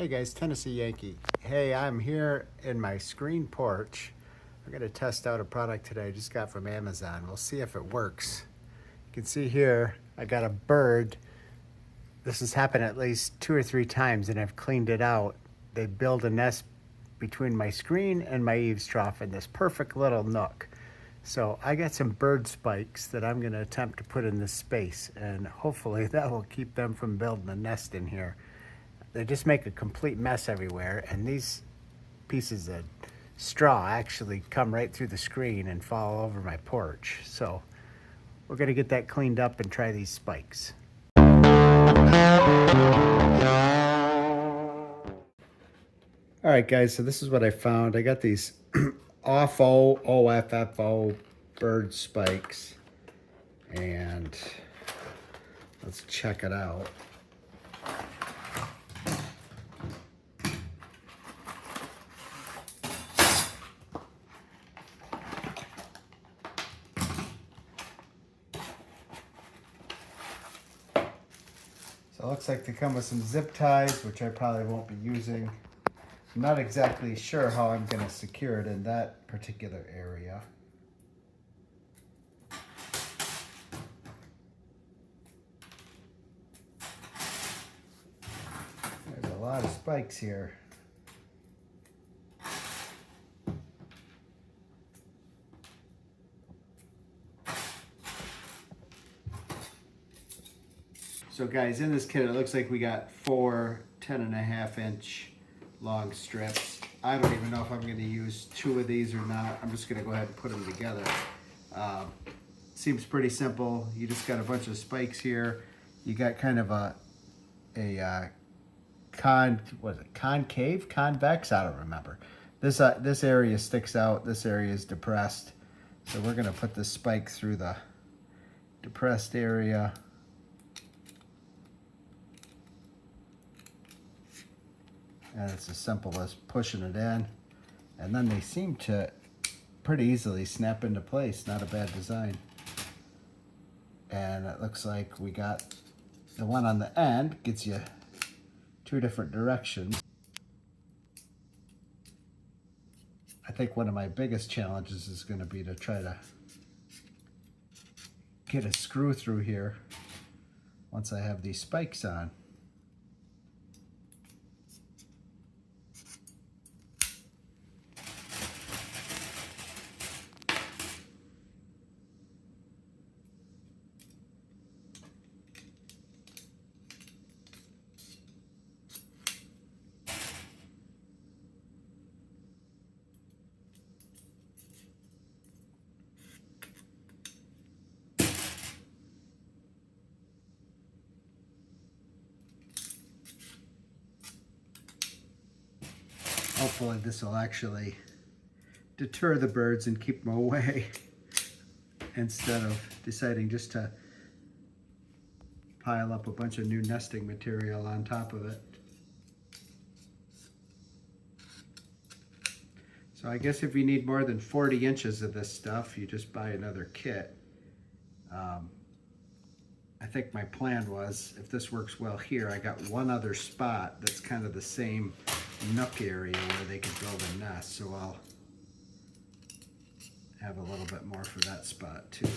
Hey guys, Tennessee Yankee. Hey, I'm here in my screen porch. I'm gonna test out a product today I just got from Amazon. We'll see if it works. You can see here, I got a bird. This has happened at least 2 or 3 times and I've cleaned it out. They build a nest between my screen and my eaves trough in this perfect little nook. So I got some bird spikes that I'm gonna attempt to put in this space, and hopefully that will keep them from building a nest in here. They just make a complete mess everywhere, and these pieces of straw actually come right through the screen and fall over my porch. So we're gonna get that cleaned up and try these spikes. All right, guys, so this is what I found. I got these OFFO bird spikes, and let's check it out. So it looks like they come with some zip ties, which I probably won't be using. I'm not exactly sure how I'm going to secure it in that particular area. There's a lot of spikes here. So guys, in this kit, it looks like we got 4 10.5-inch long strips. I don't even know if I'm going to use 2 of these or not. I'm just going to go ahead and put them together. Seems pretty simple. You just got a bunch of spikes here. You got kind of concave, convex, I don't remember. This area sticks out, this area is depressed. So we're going to put this spike through the depressed area. And it's as simple as pushing it in, and then they seem to pretty easily snap into place. Not a bad design. And it looks like we got the one on the end, gets you 2 different directions. I think one of my biggest challenges is going to be to try to get a screw through here once I have these spikes on. Hopefully this will actually deter the birds and keep them away instead of deciding just to pile up a bunch of new nesting material on top of it. So I guess if you need more than 40 inches of this stuff, you just buy another kit. I think my plan was, if this works well here, I got one other spot that's kind of the same nook area where they could build a nest, so I'll have a little bit more for that spot too.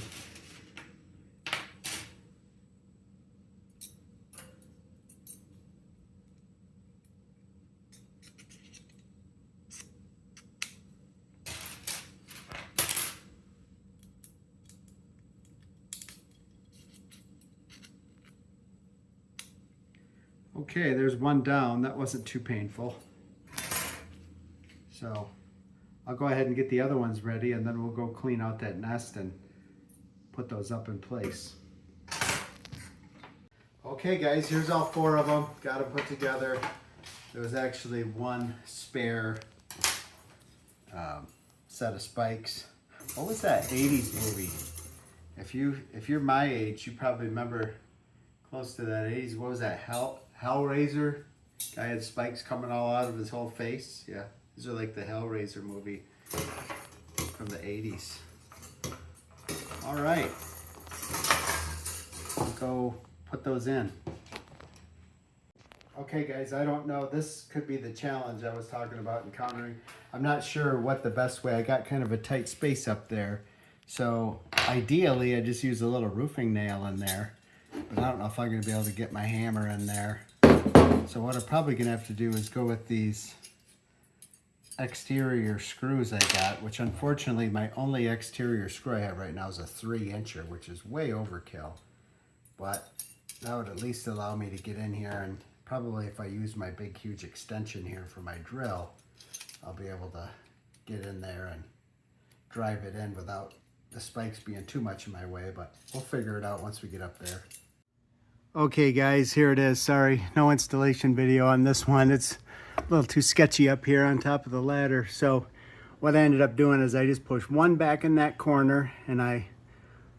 Okay, there's one down. That wasn't too painful. So I'll go ahead and get the other ones ready, and then we'll go clean out that nest and put those up in place. Okay guys, here's all 4 of them. Got them put together. There was actually one spare set of spikes. What was that 80s movie? If you're my age, you probably remember close to that 80s. What was that, Hellraiser? Guy had spikes coming all out of his whole face. Yeah, these are like the Hellraiser movie from the 80s. All right, we'll go put those in. Okay guys, I don't know, this could be the challenge I was talking about encountering. I'm not sure what the best way, I got kind of a tight space up there. So ideally I just use a little roofing nail in there, but I don't know if I'm gonna be able to get my hammer in there. So what I'm probably gonna have to do is go with these exterior screws I got, which unfortunately my only exterior screw I have right now is a 3-incher, which is way overkill. But that would at least allow me to get in here, and probably if I use my big huge extension here for my drill, I'll be able to get in there and drive it in without the spikes being too much in my way, but we'll figure it out once we get up there. Okay guys, here it is. Sorry, no installation video on this one. It's a little too sketchy up here on top of the ladder. So what I ended up doing is I just pushed one back in that corner and I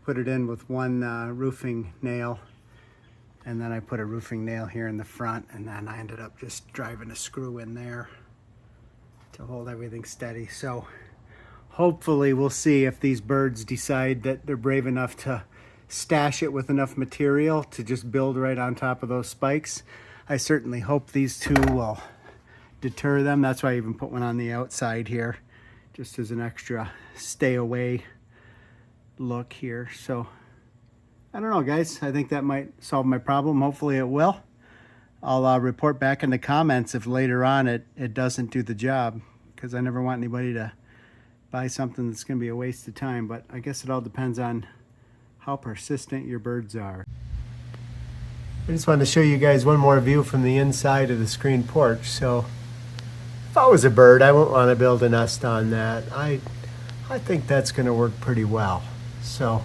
put it in with one roofing nail, and then I put a roofing nail here in the front, and then I ended up just driving a screw in there to hold everything steady. So hopefully we'll see if these birds decide that they're brave enough to stash it with enough material to just build right on top of those spikes. I certainly hope these two will deter them. That's why I even put one on the outside here, just as an extra stay away look here. So I don't know guys, I think that might solve my problem. Hopefully it will. I'll report back in the comments if later on it doesn't do the job, because I never want anybody to buy something that's going to be a waste of time. But I guess it all depends on how persistent your birds are. I just wanted to show you guys one more view from the inside of the screen porch. So if I was a bird, I wouldn't want to build a nest on that. I think that's going to work pretty well. So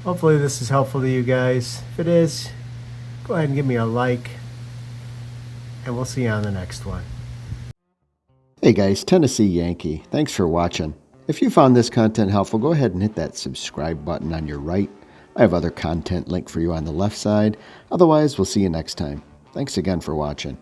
hopefully this is helpful to you guys. If it is, go ahead and give me a like, and we'll see you on the next one. Hey guys, Tennessee Yankee. Thanks for watching. If you found this content helpful, go ahead and hit that subscribe button on your right. I have other content linked for you on the left side. Otherwise, we'll see you next time. Thanks again for watching.